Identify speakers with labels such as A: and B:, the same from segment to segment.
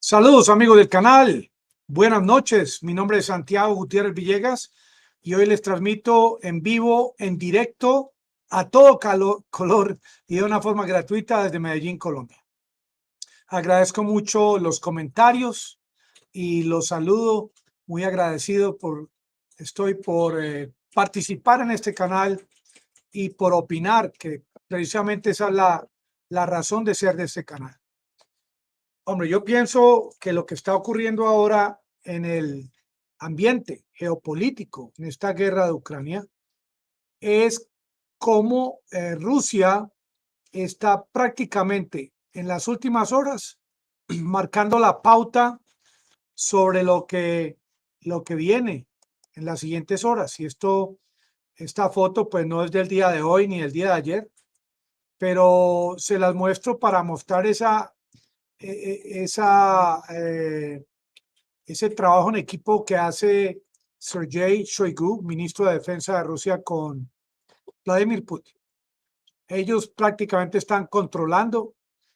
A: Saludos amigos del canal, buenas noches, mi nombre es Santiago Gutiérrez Villegas y hoy les transmito en vivo, en directo, a todo color y de una forma gratuita desde Medellín, Colombia. Agradezco mucho los comentarios y los saludo, muy agradecido estoy por participar en este canal y por opinar, que precisamente esa es la razón de ser de este canal. Hombre, yo pienso que lo que está ocurriendo ahora en el ambiente geopolítico, en esta guerra de Ucrania, es cómo Rusia está prácticamente en las últimas horas marcando la pauta sobre lo que viene en las siguientes horas. Y esta foto pues no es del día de hoy ni del día de ayer, pero se las muestro para mostrar esa ese trabajo en equipo que hace Sergei Shoigu, ministro de Defensa de Rusia, con Vladimir Putin. Ellos prácticamente están controlando,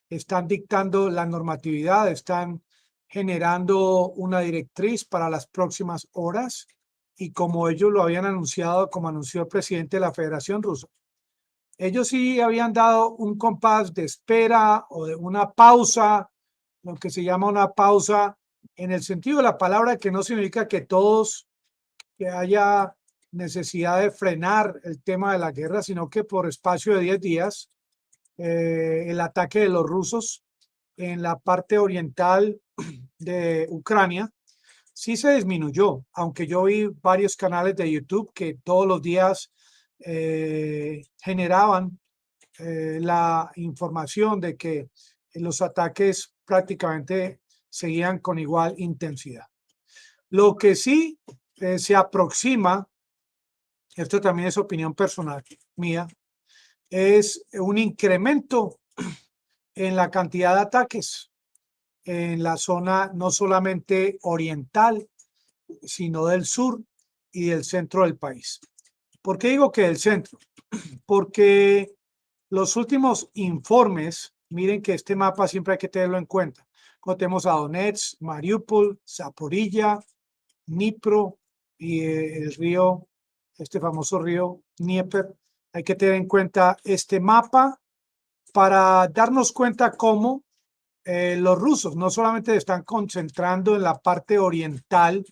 A: están dictando la normatividad, están generando una directriz para las próximas horas y como ellos lo habían anunciado, como anunció el presidente de la Federación Rusa, ellos sí habían dado un compás de espera o de una pausa, lo que se llama una pausa en el sentido de la palabra, que no significa que haya necesidad de frenar el tema de la guerra, sino que por espacio de 10 días, el ataque de los rusos en la parte oriental de Ucrania sí se disminuyó, aunque yo vi varios canales de YouTube que todos los días generaban la información de que los ataques prácticamente seguían con igual intensidad. Lo que sí se aproxima, esto también es opinión personal mía, es un incremento en la cantidad de ataques en la zona no solamente oriental, sino del sur y del centro del país. ¿Por qué digo que del centro? Porque los últimos informes, miren que este mapa siempre hay que tenerlo en cuenta. Cuando tenemos a Donetsk, Mariupol, Zaporilla, Dnipro y el río, este famoso río Dnieper, hay que tener en cuenta este mapa para darnos cuenta cómo los rusos no solamente se están concentrando en la parte oriental,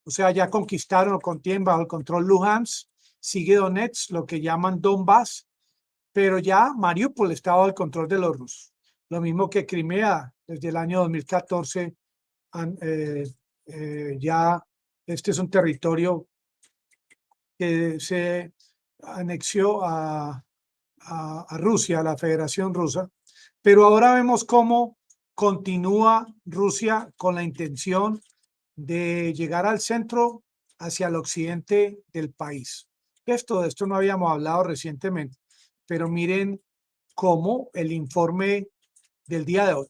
A: o sea, ya conquistaron o contienen bajo el control Luhansk, sigue Donetsk, lo que llaman Donbass, pero ya Mariupol estaba bajo el control de los rusos. Lo mismo que Crimea, desde el año 2014, ya este es un territorio que se anexió a Rusia, a la Federación Rusa, pero ahora vemos cómo continúa Rusia con la intención de llegar al centro, hacia el occidente del país. De esto no habíamos hablado recientemente, pero miren cómo el informe del día de hoy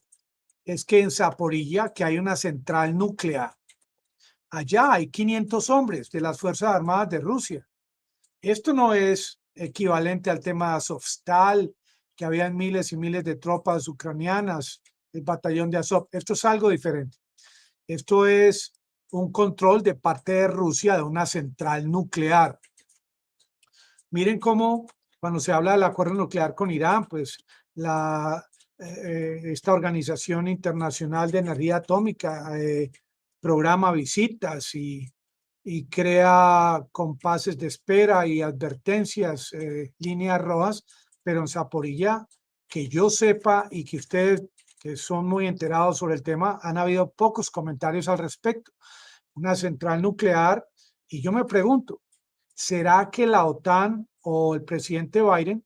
A: es que en Zaporilla, que hay una central nuclear, allá hay 500 hombres de las Fuerzas Armadas de Rusia. Esto no es equivalente al tema de Azovstal, que habían miles y miles de tropas ucranianas, el batallón de Azov. Esto es algo diferente. Esto es un control de parte de Rusia de una central nuclear. Miren cómo cuando se habla del acuerdo nuclear con Irán, pues esta organización internacional de energía atómica programa visitas y crea compases de espera y advertencias, líneas rojas, pero en Zaporilla, que yo sepa y que ustedes que son muy enterados sobre el tema, han habido pocos comentarios al respecto. Una central nuclear, y yo me pregunto, ¿será que la OTAN o el presidente Biden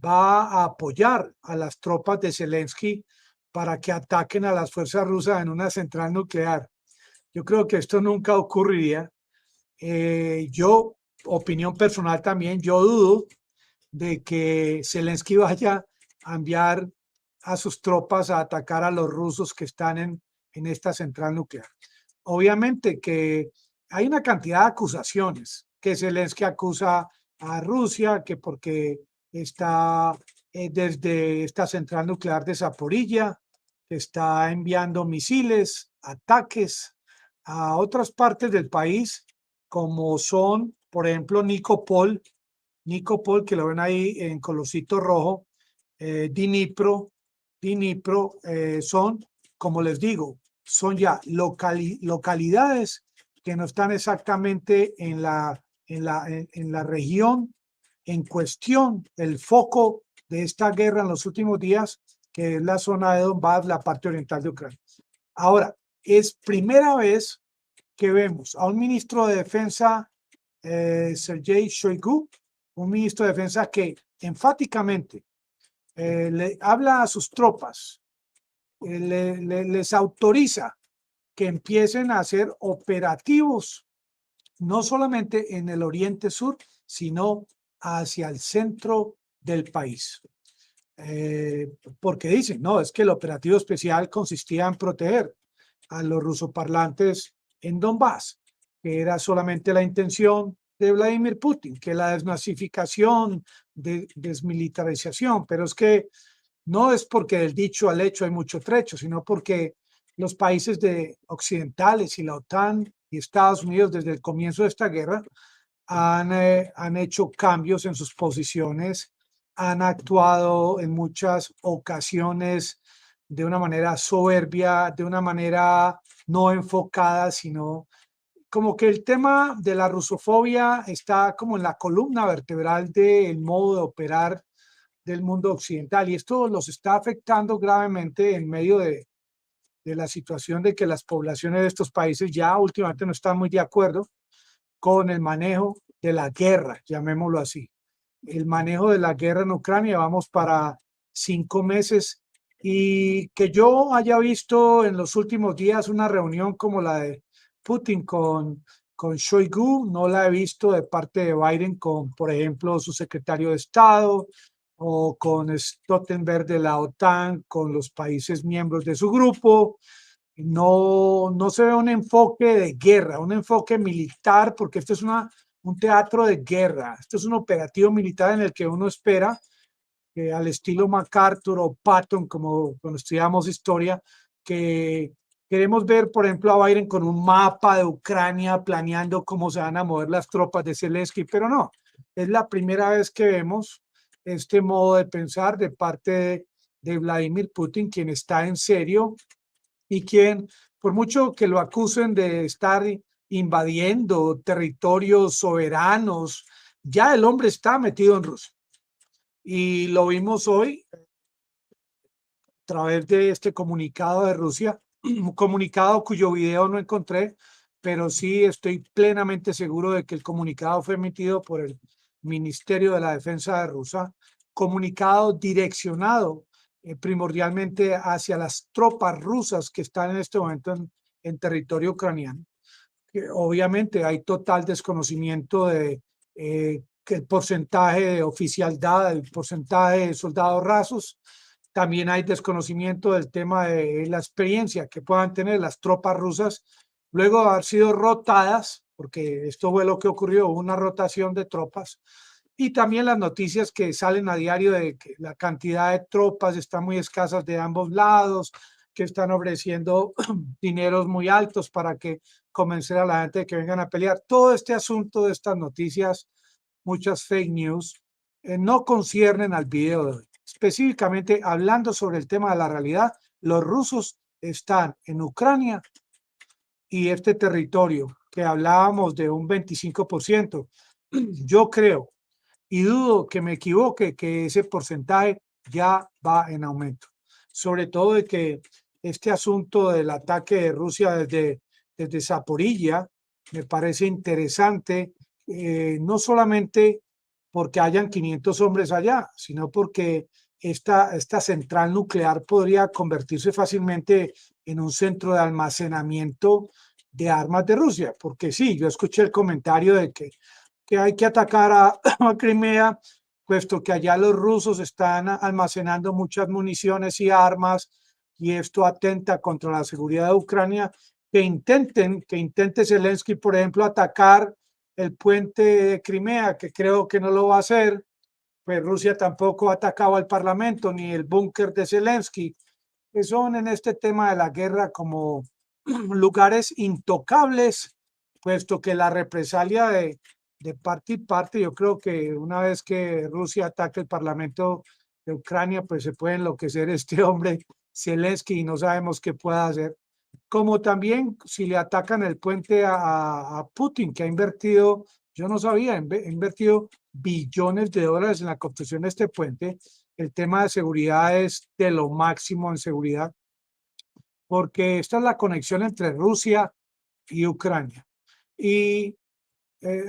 A: va a apoyar a las tropas de Zelensky para que ataquen a las fuerzas rusas en una central nuclear? Yo creo que esto nunca ocurriría. Yo, opinión personal también, yo dudo de que Zelensky vaya a enviar a sus tropas a atacar a los rusos que están en esta central nuclear. Obviamente que hay una cantidad de acusaciones que Zelensky acusa a Rusia, que porque está desde esta central nuclear de Zaporilla, que está enviando misiles, ataques a otras partes del país, como son, por ejemplo, Nikopol, que lo ven ahí en colorcito rojo, Dnipro, son, como les digo, son ya localidades que no están exactamente en la región en cuestión, el foco de esta guerra en los últimos días, que es la zona de Donbass, la parte oriental de Ucrania. Ahora, es primera vez que vemos a un ministro de defensa, Sergei Shoigu, un ministro de defensa que enfáticamente le habla a sus tropas, les autoriza que empiecen a hacer operativos, no solamente en el oriente sur, sino hacia el centro del país. Porque dicen, no, es que el operativo especial consistía en proteger a los rusoparlantes en Donbass, que era solamente la intención de Vladimir Putin, que la desnazificación, desmilitarización, pero es que no es porque del dicho al hecho hay mucho trecho, sino porque los países occidentales y la OTAN y Estados Unidos desde el comienzo de esta guerra han hecho cambios en sus posiciones, han actuado en muchas ocasiones de una manera soberbia, de una manera no enfocada, sino como que el tema de la rusofobia está como en la columna vertebral del modo de operar del mundo occidental y esto los está afectando gravemente en medio de la situación de que las poblaciones de estos países ya últimamente no están muy de acuerdo con el manejo de la guerra, llamémoslo así. El manejo de la guerra en Ucrania, vamos para 5 meses y que yo haya visto en los últimos días una reunión como la de Putin con Shoigu, no la he visto de parte de Biden con, por ejemplo, su secretario de Estado o con Stoltenberg de la OTAN, con los países miembros de su grupo. No se ve un enfoque de guerra, un enfoque militar, porque esto es un teatro de guerra, esto es un operativo militar en el que uno espera que al estilo MacArthur o Patton, como cuando estudiamos historia, que queremos ver, por ejemplo, a Biden con un mapa de Ucrania planeando cómo se van a mover las tropas de Zelensky, pero no, es la primera vez que vemos este modo de pensar de parte de Vladimir Putin, quien está en serio y quien, por mucho que lo acusen de estar invadiendo territorios soberanos, ya el hombre está metido en Rusia. Y lo vimos hoy a través de este comunicado de Rusia, un comunicado cuyo video no encontré, pero sí estoy plenamente seguro de que el comunicado fue emitido por el Ministerio de la Defensa de Rusia, comunicado direccionado primordialmente hacia las tropas rusas que están en este momento en territorio ucraniano. Que obviamente hay total desconocimiento de que el porcentaje de oficialdad, el porcentaje de soldados rasos. También hay desconocimiento del tema de la experiencia que puedan tener las tropas rusas luego de haber sido rotadas, porque esto fue lo que ocurrió, una rotación de tropas, y también las noticias que salen a diario de que la cantidad de tropas está muy escasas de ambos lados, que están ofreciendo dineros muy altos para que convencer a la gente de que vengan a pelear. Todo este asunto de estas noticias, muchas fake news, no conciernen al video de hoy. Específicamente hablando sobre el tema de la realidad, los rusos están en Ucrania y este territorio que hablábamos de un 25%, yo creo y dudo que me equivoque que ese porcentaje ya va en aumento. Sobre todo de que este asunto del ataque de Rusia desde Zaporilla me parece interesante, no solamente porque hayan 500 hombres allá, sino porque esta central nuclear podría convertirse fácilmente en un centro de almacenamiento de armas de Rusia, porque sí, yo escuché el comentario de que hay que atacar a Crimea, puesto que allá los rusos están almacenando muchas municiones y armas y esto atenta contra la seguridad de Ucrania, que intente Zelensky, por ejemplo, atacar el puente de Crimea, que creo que no lo va a hacer, pues Rusia tampoco ha atacado al Parlamento ni el búnker de Zelensky, que son en este tema de la guerra como lugares intocables, puesto que la represalia de parte y parte, yo creo que una vez que Rusia ataque el Parlamento de Ucrania, pues se puede enloquecer este hombre Zelensky y no sabemos qué pueda hacer. Como también si le atacan el puente a Putin, que ha invertido, yo no sabía, ha invertido billones de dólares en la construcción de este puente. El tema de seguridad es de lo máximo en seguridad, porque esta es la conexión entre Rusia y Ucrania. Y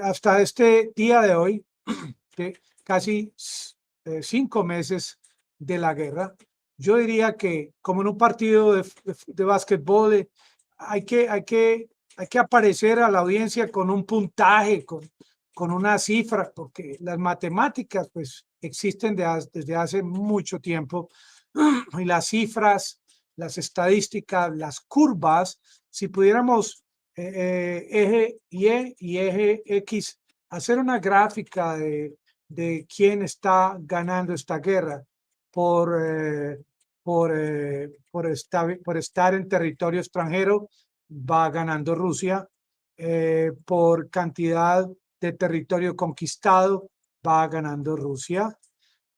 A: hasta este día de hoy, que casi 5 meses de la guerra, yo diría que como en un partido de básquetbol, hay que aparecer a la audiencia con un puntaje, con una cifra, porque las matemáticas pues existen desde hace mucho tiempo y las cifras, las estadísticas, las curvas, si pudiéramos eje Y eje X, hacer una gráfica de quién está ganando esta guerra por, por estar en territorio extranjero, va ganando Rusia. Por cantidad de territorio conquistado, va ganando Rusia.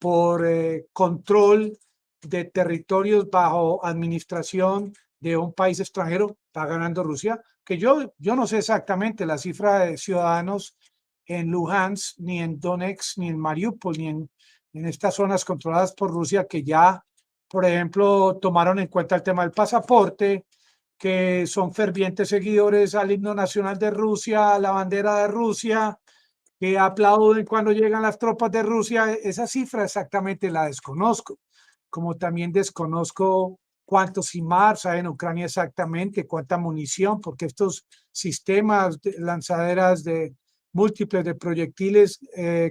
A: Por control de territorios bajo administración de un país extranjero, va ganando Rusia, que yo no sé exactamente la cifra de ciudadanos en Luhansk, ni en Donetsk, ni en Mariupol, ni en estas zonas controladas por Rusia que ya, por ejemplo, tomaron en cuenta el tema del pasaporte, que son fervientes seguidores al himno nacional de Rusia, a la bandera de Rusia, que aplauden cuando llegan las tropas de Rusia. Esa cifra exactamente la desconozco, como también desconozco cuántos HIMARS hay en Ucrania exactamente, cuánta munición, porque estos sistemas de lanzaderas de múltiples de proyectiles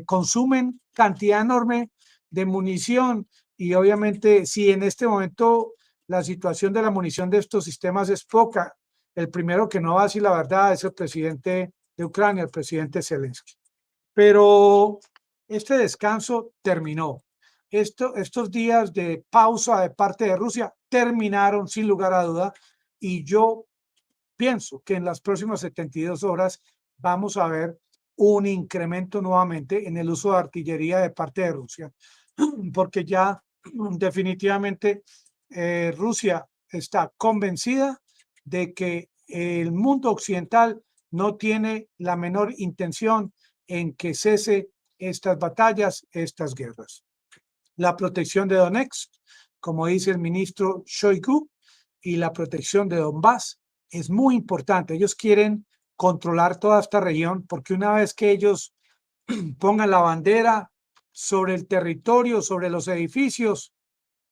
A: consumen cantidad enorme de munición, y obviamente si en este momento la situación de la munición de estos sistemas es poca, el primero que no va a decir la verdad es el presidente de Ucrania, el presidente Zelensky. Pero este descanso terminó. Estos días de pausa de parte de Rusia terminaron sin lugar a duda, y yo pienso que en las próximas 72 horas vamos a ver un incremento nuevamente en el uso de artillería de parte de Rusia, porque ya definitivamente Rusia está convencida de que el mundo occidental no tiene la menor intención en que cese estas batallas, estas guerras. La protección de Donetsk, como dice el ministro Shoigu, y la protección de Donbass es muy importante. Ellos quieren controlar toda esta región, porque una vez que ellos pongan la bandera sobre el territorio, sobre los edificios,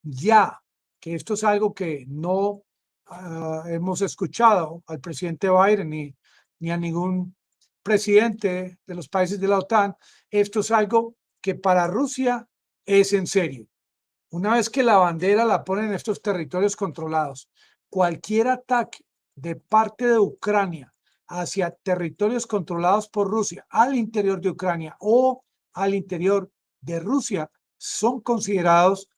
A: ya que esto es algo que no hemos escuchado al presidente Biden ni a ningún presidente de los países de la OTAN, esto es algo que para Rusia es en serio. Una vez que la bandera la ponen en estos territorios controlados, cualquier ataque de parte de Ucrania hacia territorios controlados por Rusia al interior de Ucrania o al interior de Rusia son considerados,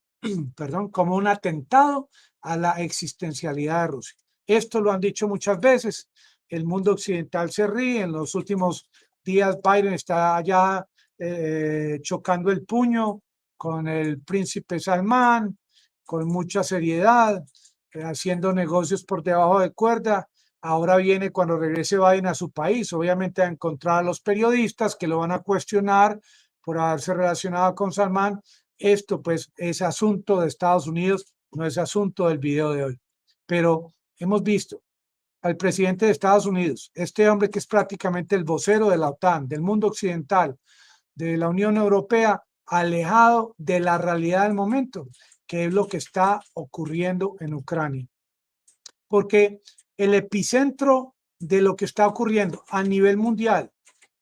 A: perdón, como un atentado a la existencialidad de Rusia. Esto lo han dicho muchas veces. El mundo occidental se ríe. En los últimos días Biden está allá chocando el puño con el príncipe Salmán, con mucha seriedad, haciendo negocios por debajo de cuerda. Ahora viene, cuando regrese Biden a su país, obviamente a encontrar a los periodistas que lo van a cuestionar por haberse relacionado con Salmán. Esto pues es asunto de Estados Unidos, no es asunto del video de hoy. Pero hemos visto al presidente de Estados Unidos, este hombre que es prácticamente el vocero de la OTAN, del mundo occidental, de la Unión Europea, alejado de la realidad del momento, que es lo que está ocurriendo en Ucrania. Porque el epicentro de lo que está ocurriendo a nivel mundial,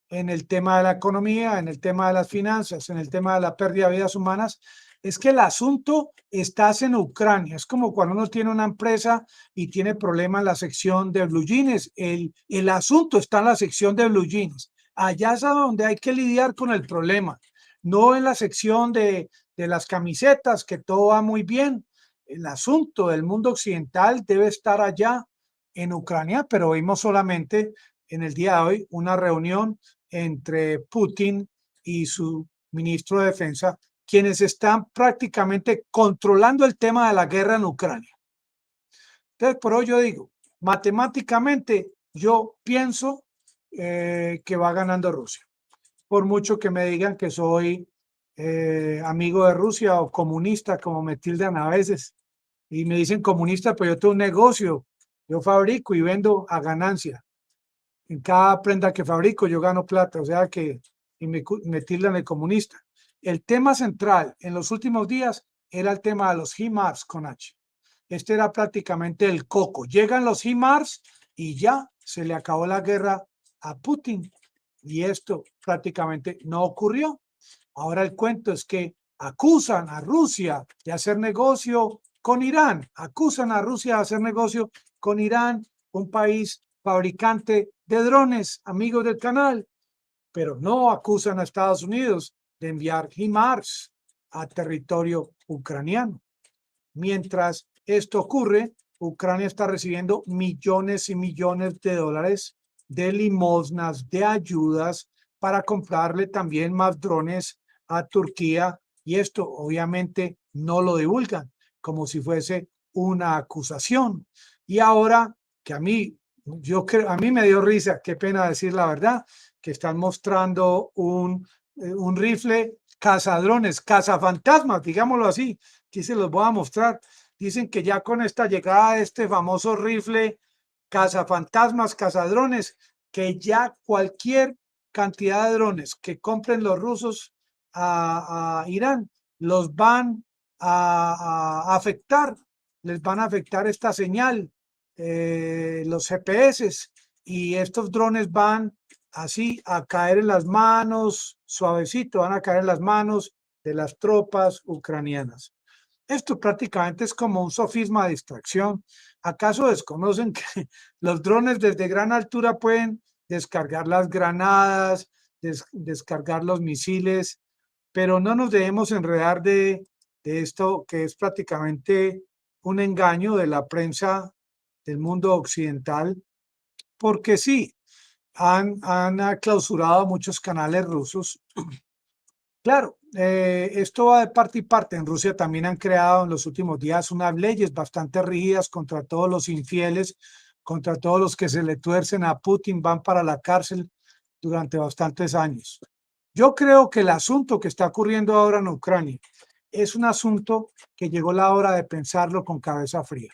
A: en el tema de la economía, en el tema de las finanzas, en el tema de la pérdida de vidas humanas, es que el asunto está en Ucrania. Es como cuando uno tiene una empresa y tiene problemas en la sección de blue jeans. El asunto está en la sección de blue jeans. Allá es a donde hay que lidiar con el problema, no en la sección de las camisetas, que todo va muy bien. el asunto del mundo occidental debe estar allá en Ucrania, pero vimos solamente en el día de hoy una reunión entre Putin y su ministro de Defensa, quienes están prácticamente controlando el tema de la guerra en Ucrania. Entonces, por ello yo digo, matemáticamente yo pienso que va ganando Rusia. Por mucho que me digan que soy amigo de Rusia o comunista, como me tildan a veces, y me dicen comunista, pues yo tengo un negocio, yo fabrico y vendo a ganancia. En cada prenda que fabrico yo gano plata, o sea que y me tildan de comunista. El tema central en los últimos días era el tema de los HIMARS con H. Este era prácticamente el coco. Llegan los HIMARS y ya se le acabó la guerra a Putin. Y esto prácticamente no ocurrió. Ahora el cuento es que acusan a Rusia de hacer negocio con Irán. Acusan a Rusia de hacer negocio con Irán, un país fabricante de drones, amigos del canal, pero no acusan a Estados Unidos de enviar HIMARS a territorio ucraniano. Mientras esto ocurre, Ucrania está recibiendo millones y millones de dólares de limosnas, de ayudas para comprarle también más drones a Turquía, y esto obviamente no lo divulgan como si fuese una acusación. Y ahora que a mí me dio risa, qué pena decir la verdad, que están mostrando un rifle cazadrones, cazafantasmas, digámoslo así. Aquí se los voy a mostrar. Dicen que ya con esta llegada de este famoso rifle cazafantasmas, cazadrones, que ya cualquier cantidad de drones que compren los rusos a Irán los van a afectar, les van a afectar esta señal, los GPS, y estos drones van así a caer en las manos, suavecito, van a caer en las manos de las tropas ucranianas. Esto prácticamente es como un sofisma de distracción. ¿Acaso desconocen que los drones desde gran altura pueden descargar las granadas, descargar los misiles? Pero no nos debemos enredar de esto que es prácticamente un engaño de la prensa del mundo occidental, porque sí, han clausurado muchos canales rusos. Claro, esto va de parte y parte. En Rusia también han creado en los últimos días unas leyes bastante rígidas contra todos los infieles, contra todos los que se le tuercen a Putin, van para la cárcel durante bastantes años. Yo creo que el asunto que está ocurriendo ahora en Ucrania es un asunto que llegó la hora de pensarlo con cabeza fría.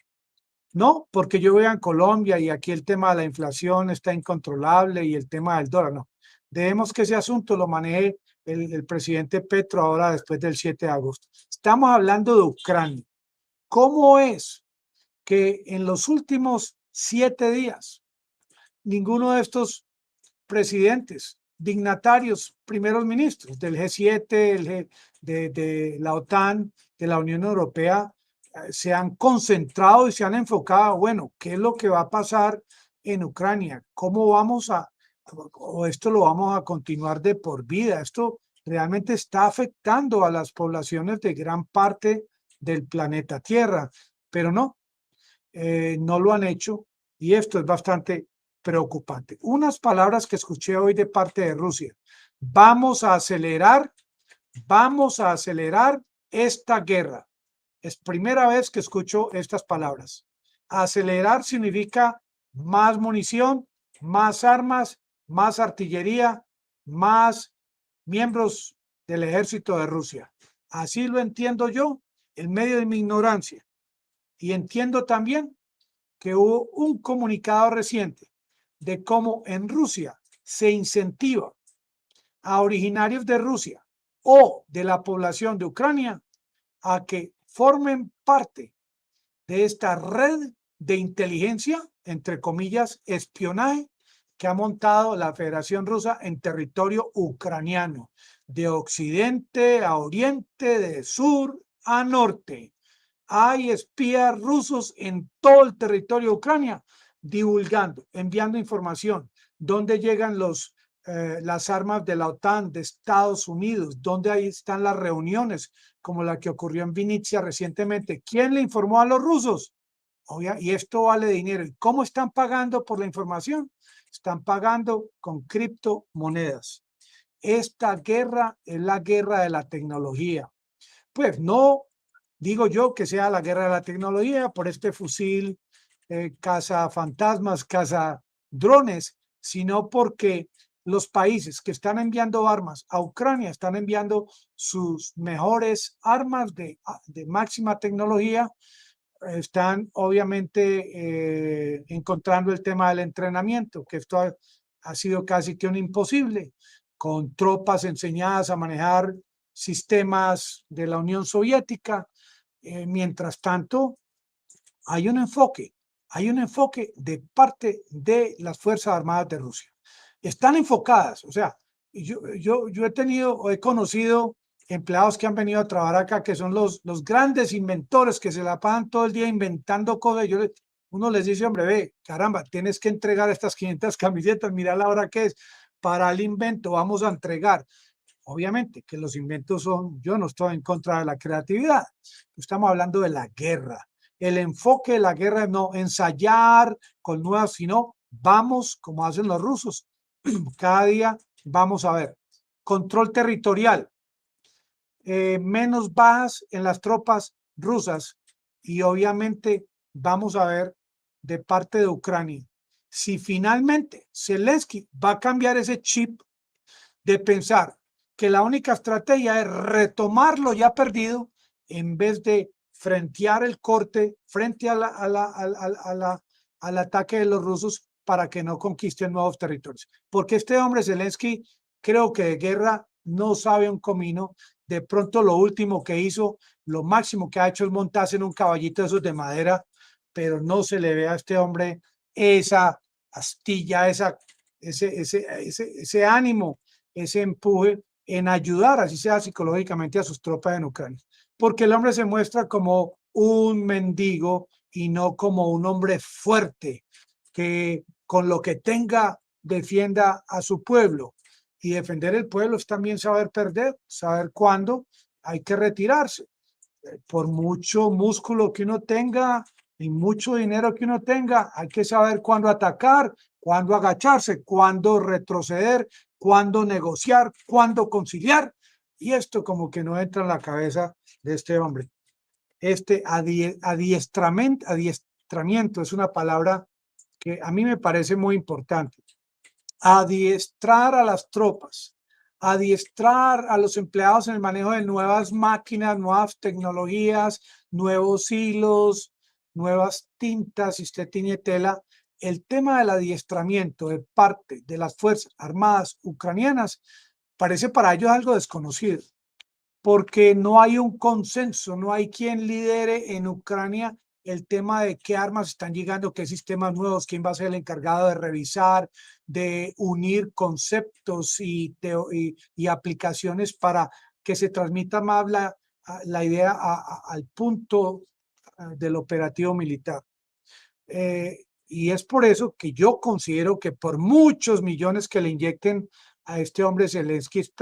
A: No porque yo vea en Colombia y aquí el tema de la inflación está incontrolable y el tema del dólar, no. Debemos que ese asunto lo maneje el presidente Petro ahora después del 7 de agosto. Estamos hablando de Ucrania. ¿Cómo es que en los últimos 7 días ninguno de estos presidentes, dignatarios, primeros ministros del G7, de la OTAN, de la Unión Europea, se han concentrado y se han enfocado, bueno, ¿qué es lo que va a pasar en Ucrania? ¿Cómo vamos o esto lo vamos a continuar de por vida? Esto realmente está afectando a las poblaciones de gran parte del planeta Tierra, pero no, no lo han hecho, y esto es bastante preocupante. Unas palabras que escuché hoy de parte de Rusia: vamos a acelerar esta guerra. Es primera vez que escucho estas palabras. Acelerar significa más munición, más armas, más artillería, más miembros del ejército de Rusia. Así lo entiendo yo en medio de mi ignorancia. Y entiendo también que hubo un comunicado reciente de cómo en Rusia se incentiva a originarios de Rusia o de la población de Ucrania a que formen parte de esta red de inteligencia, entre comillas, espionaje, que ha montado la Federación Rusa en territorio ucraniano, de occidente a oriente, de sur a norte. Hay espías rusos en todo el territorio de Ucrania divulgando, enviando información, dónde llegan los las armas de la OTAN, de Estados Unidos, donde ahí están las reuniones, como la que ocurrió en Vinnytsia recientemente. ¿Quién le informó a los rusos? Y esto vale dinero. ¿Y cómo están pagando por la información? Están pagando con criptomonedas. Esta guerra es la guerra de la tecnología. Pues no digo yo que sea la guerra de la tecnología por este fusil caza fantasmas, caza drones, sino porque los países que están enviando armas a Ucrania están enviando sus mejores armas de máxima tecnología. Están obviamente encontrando el tema del entrenamiento, que esto ha sido casi que un imposible, con tropas enseñadas a manejar sistemas de la Unión Soviética. Mientras tanto, hay un enfoque de parte de las Fuerzas Armadas de Rusia. Están enfocadas, o sea, yo he conocido empleados que han venido a trabajar acá, que son los grandes inventores que se la pasan todo el día inventando cosas. Uno les dice, hombre, ve, caramba, tienes que entregar estas 500 camisetas, mira la hora que es para el invento, vamos a entregar. Obviamente que los inventos yo no estoy en contra de la creatividad, estamos hablando de la guerra. El enfoque de la guerra es no ensayar con nuevas, sino vamos, como hacen los rusos, cada día vamos a ver control territorial, menos bajas en las tropas rusas y obviamente vamos a ver de parte de Ucrania si finalmente Zelensky va a cambiar ese chip de pensar que la única estrategia es retomar lo ya perdido en vez de frentear el corte frente al ataque de los rusos para que no conquisten nuevos territorios. Porque este hombre Zelensky creo que de guerra no sabe un comino. De pronto lo último que hizo, lo máximo que ha hecho es montarse en un caballito de esos de madera, pero no se le ve a este hombre esa astilla, ese ánimo, ese empuje en ayudar, así sea psicológicamente, a sus tropas en Ucrania. Porque el hombre se muestra como un mendigo y no como un hombre fuerte que con lo que tenga defienda a su pueblo. Y defender el pueblo es también saber perder, saber cuándo hay que retirarse. Por mucho músculo que uno tenga y mucho dinero que uno tenga, hay que saber cuándo atacar, cuándo agacharse, cuándo retroceder, cuándo negociar, cuándo conciliar. Y esto como que no entra en la cabeza de este hombre. Este adiestramiento es una palabra que a mí me parece muy importante. Adiestrar a las tropas, adiestrar a los empleados en el manejo de nuevas máquinas, nuevas tecnologías, nuevos hilos, nuevas tintas, si usted tiene tela. El tema del adiestramiento de parte de las Fuerzas Armadas ucranianas parece para ellos algo desconocido, porque no hay un consenso, no hay quien lidere en Ucrania el tema de qué armas están llegando, qué sistemas nuevos, quién va a ser el encargado de revisar, de unir conceptos y aplicaciones para que se transmita más la idea al punto del operativo militar. Y es por eso que yo considero que por muchos millones que le inyecten a este hombre Zelensky es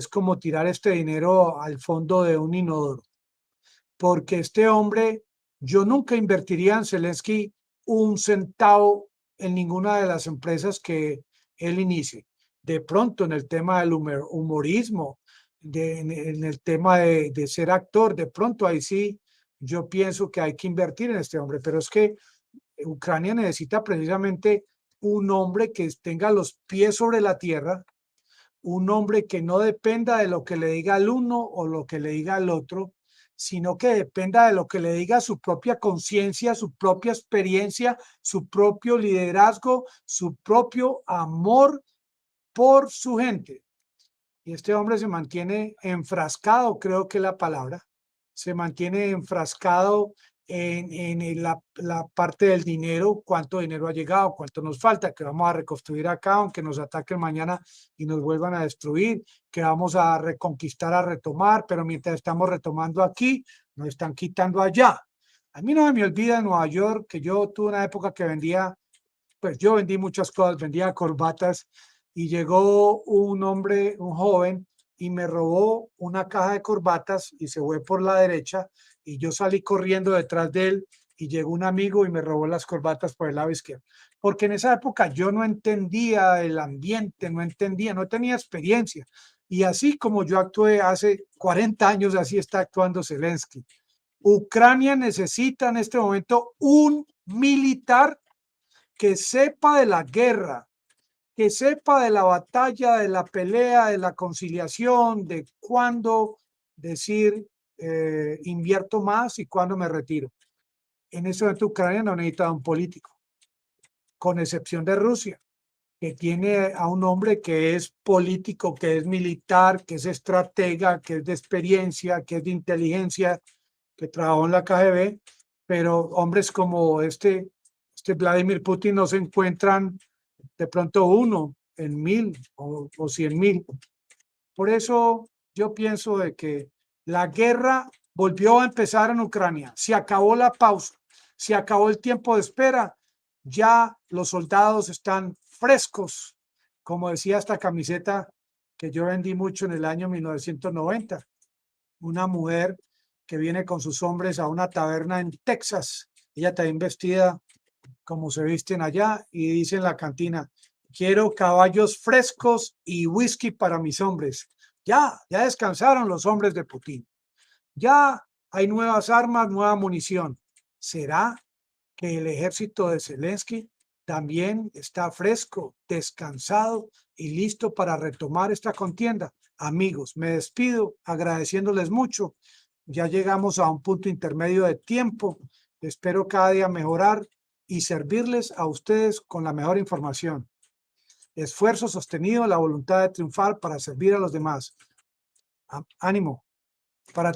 A: como tirar este dinero al fondo de un inodoro. Porque este hombre, yo nunca invertiría en Zelensky un centavo en ninguna de las empresas que él inicie. De pronto en el tema del humorismo, en el tema de ser actor, de pronto ahí sí yo pienso que hay que invertir en este hombre, pero es que Ucrania necesita precisamente un hombre que tenga los pies sobre la tierra, un hombre que no dependa de lo que le diga el uno o lo que le diga el otro, sino que dependa de lo que le diga su propia conciencia, su propia experiencia, su propio liderazgo, su propio amor por su gente. Y este hombre se mantiene enfrascado, creo que la palabra, se mantiene enfrascado en la parte del dinero, cuánto dinero ha llegado, cuánto nos falta, que vamos a reconstruir acá, aunque nos ataquen mañana y nos vuelvan a destruir, que vamos a reconquistar, a retomar, pero mientras estamos retomando aquí, nos están quitando allá. A mí no se me olvida en Nueva York, que yo tuve una época que vendía, pues yo vendí muchas cosas, vendía corbatas y llegó un hombre, un joven, y me robó una caja de corbatas y se fue por la derecha y yo salí corriendo detrás de él y llegó un amigo y me robó las corbatas por el lado izquierdo. Porque en esa época yo no entendía el ambiente, no entendía, no tenía experiencia. Y así como yo actué hace 40 años, así está actuando Zelensky. Ucrania necesita en este momento un militar que sepa de la guerra, que sepa de la batalla, de la pelea, de la conciliación, de cuándo decir invierto más y cuándo me retiro. En este momento Ucrania no necesita un político, con excepción de Rusia, que tiene a un hombre que es político, que es militar, que es estratega, que es de experiencia, que es de inteligencia, que trabajó en la KGB, pero hombres como este Vladimir Putin no se encuentran de pronto uno en 1000 o 100.000. Por eso yo pienso de que la guerra volvió a empezar en Ucrania, se acabó la pausa, se acabó el tiempo de espera, ya los soldados están frescos, como decía esta camiseta que yo vendí mucho en el año 1990, una mujer que viene con sus hombres a una taberna en Texas, ella también vestida como se visten allá y dice en la cantina, quiero caballos frescos y whisky para mis hombres. Ya descansaron los hombres de Putin. Ya hay nuevas armas, nueva munición. ¿Será que el ejército de Zelensky también está fresco, descansado y listo para retomar esta contienda? Amigos, me despido agradeciéndoles mucho. Ya llegamos a un punto intermedio de tiempo. Espero cada día mejorar y servirles a ustedes con la mejor información. Esfuerzo sostenido, la voluntad de triunfar para servir a los demás. Ánimo.